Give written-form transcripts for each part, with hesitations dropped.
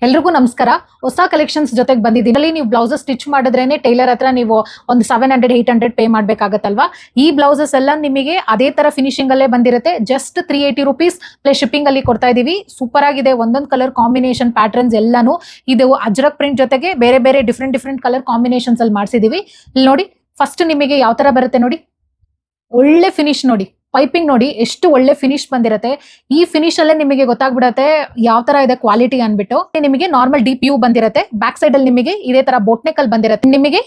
ಎಲ್ರಿಗೂ ನಮಸ್ಕಾರ. ಹೊಸ ಕಲೆಕ್ಷನ್ಸ್ ಜೊತೆಗೆ ಬಂದಿದ್ದೀನಿ. ಅಲ್ಲಿ ನೀವು ಬ್ಲೌಸಸ್ ಸ್ಟಿಚ್ ಮಾಡಿದ್ರೇನೆ ಟೈಲರ್ ಹತ್ರ ನೀವು ಒಂದು 700-800 ಪೇ ಮಾಡ್ಬೇಕಾಗತ್ತಲ್ವಾ. ಈ ಬ್ಲೌಸಸ್ ಎಲ್ಲ ನಿಮಗೆ ಅದೇ ತರ ಫಿನಿಶಿಂಗ್ ಅಲ್ಲೇ ಬಂದಿರುತ್ತೆ. ಜಸ್ಟ್ 380 ರುಪೀಸ್ ಪ್ಲಸ್ ಶಿಪ್ಪಿಂಗ್ ಅಲ್ಲಿ ಕೊಡ್ತಾ ಇದೀವಿ. ಸೂಪರ್ ಆಗಿದೆ. ಒಂದೊಂದು ಕಲರ್ ಕಾಂಬಿನೇಷನ್ ಪ್ಯಾಟರ್ನ್ಸ್ ಎಲ್ಲಾನು ಇದು ಅಜ್ರಕ್ ಪ್ರಿಂಟ್ ಜೊತೆಗೆ ಬೇರೆ ಬೇರೆ ಡಿಫ್ರೆಂಟ್ ಕಲರ್ ಕಾಂಬಿನೇಷನ್ಸ್ ಅಲ್ಲಿ ಮಾಡಿಸಿದೀವಿ. ಇಲ್ಲಿ ನೋಡಿ, ಫಸ್ಟ್ ನಿಮಗೆ ಯಾವ ತರ ಬರುತ್ತೆ ನೋಡಿ. ಒಳ್ಳೆ ಫಿನಿಶ್ ನೋಡಿ, ಪೈಪಿಂಗ್ ನೋಡಿ ಎಷ್ಟು ಒಳ್ಳೆ ಫಿನಿಶ್ ಬಂದಿರುತ್ತೆ. ಈ ಫಿನಿಶ್ ಅಲ್ಲೇ ನಿಮಗೆ ಗೊತ್ತಾಗ್ಬಿಡತ್ತೆ ಯಾವ ತರ ಇದೆ ಕ್ವಾಲಿಟಿ ಅನ್ಬಿಟ್ಟು. ನಿಮಗೆ ನಾರ್ಮಲ್ ಡೀಪ್ ಯು ಬಂದಿರುತ್ತೆ. ಬ್ಯಾಕ್ ಸೈಡ್ ಅಲ್ಲಿ ನಿಮಗೆ ಇದೇ ತರ ಬೋಟ್ನೆಕ್ ಅಲ್ಲಿ ಬಂದಿರುತ್ತೆ. ನಿಮಗೆ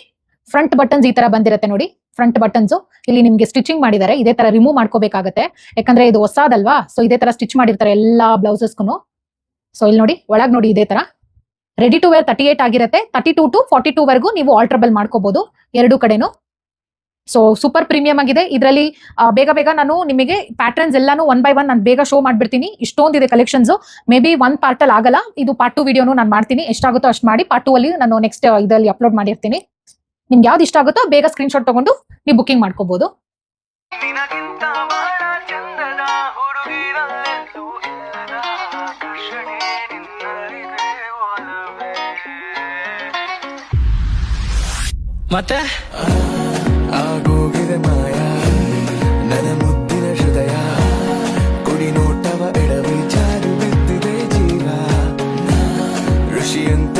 ಫ್ರಂಟ್ ಬಟನ್ಸ್ ಈ ತರ ಬಂದಿರುತ್ತೆ ನೋಡಿ. ಫ್ರಂಟ್ ಬಟನ್ಸ್ ಇಲ್ಲಿ ನಿಮ್ಗೆ ಸ್ಟಿಚಿಂಗ್ ಮಾಡಿದ್ದಾರೆ. ಇದೇ ತರ ರಿಮೂವ್ ಮಾಡ್ಕೋಬೇಕಾಗತ್ತೆ, ಯಾಕಂದ್ರೆ ಇದು ಹೊಸದಲ್ವಾ. ಸೊ ಇದೇ ತರ ಸ್ಟಿಚ್ ಮಾಡಿರ್ತಾರೆ ಎಲ್ಲಾ ಬ್ಲೌಸಸ್ಗೂ. ಸೊ ಇಲ್ಲಿ ನೋಡಿ, ಒಳಗ್ ನೋಡಿ ಇದೇ ತರ ರೆಡಿ ಟು ವೇರ್ 38 ಆಗಿರುತ್ತೆ. 32 to 42 ವರೆಗೂ ನೀವು ಆಲ್ಟ್ರಬಲ್ ಮಾಡ್ಕೋಬಹುದು ಎರಡು ಕಡೆನು. ಸೊ ಸೂಪರ್ ಪ್ರೀಮಿಯಂ ಆಗಿದೆ. ಇದರಲ್ಲಿ ಬೇಗ ನಾನು ನಿಮಗೆ ಪ್ಯಾಟರ್ನ್ಸ್ ಎಲ್ಲಾನು 1 by 1 ನಾನು ಬೇಗ ಶೋ ಮಾಡ್ಬಿಡ್ತೀನಿ. ಇಷ್ಟೊಂದಿದೆ ಕಲೆಕ್ಷನ್ಸ್. ಮೇ ಬಿ 1 ಪಾರ್ಟ್ ಅಲ್ಲಿ ಆಗಲ್ಲ, ಇದು ಪಾರ್ಟ್ 2 ವಿಡಿಯೋನು ನಾನು ಮಾಡ್ತೀನಿ. ಎಷ್ಟಾಗುತ್ತೋ ಅಷ್ಟು ಮಾಡಿ ಪಾರ್ಟ್ 2 ಅಲ್ಲಿ ನಾನು ನೆಕ್ಸ್ಟ್ ಇದರಲ್ಲಿ ಅಪ್ಲೋಡ್ ಮಾಡಿರ್ತೀನಿ. ನಿಮ್ಗೆ ಯಾವ್ದು ಇಷ್ಟ ಆಗುತ್ತೋ ಬೇಗ ಸ್ಕ್ರೀನ್ ಶಾಟ್ ತಗೊಂಡು ನೀವು ಬುಕಿಂಗ್ ಮಾಡ್ಕೋಬಹುದು. ಮತ್ತೆ ಆಗೋಗಿದೆ ಮಾಯ ನನ್ನ ಮುದ್ದಿನ ಹೃದಯ, ಕುಡಿ ನೋಟವ ಎಡವಿ ಜಾರು ಬಿದ್ದಿದೆ ಜೀವ, ಋಷಿಯಂತ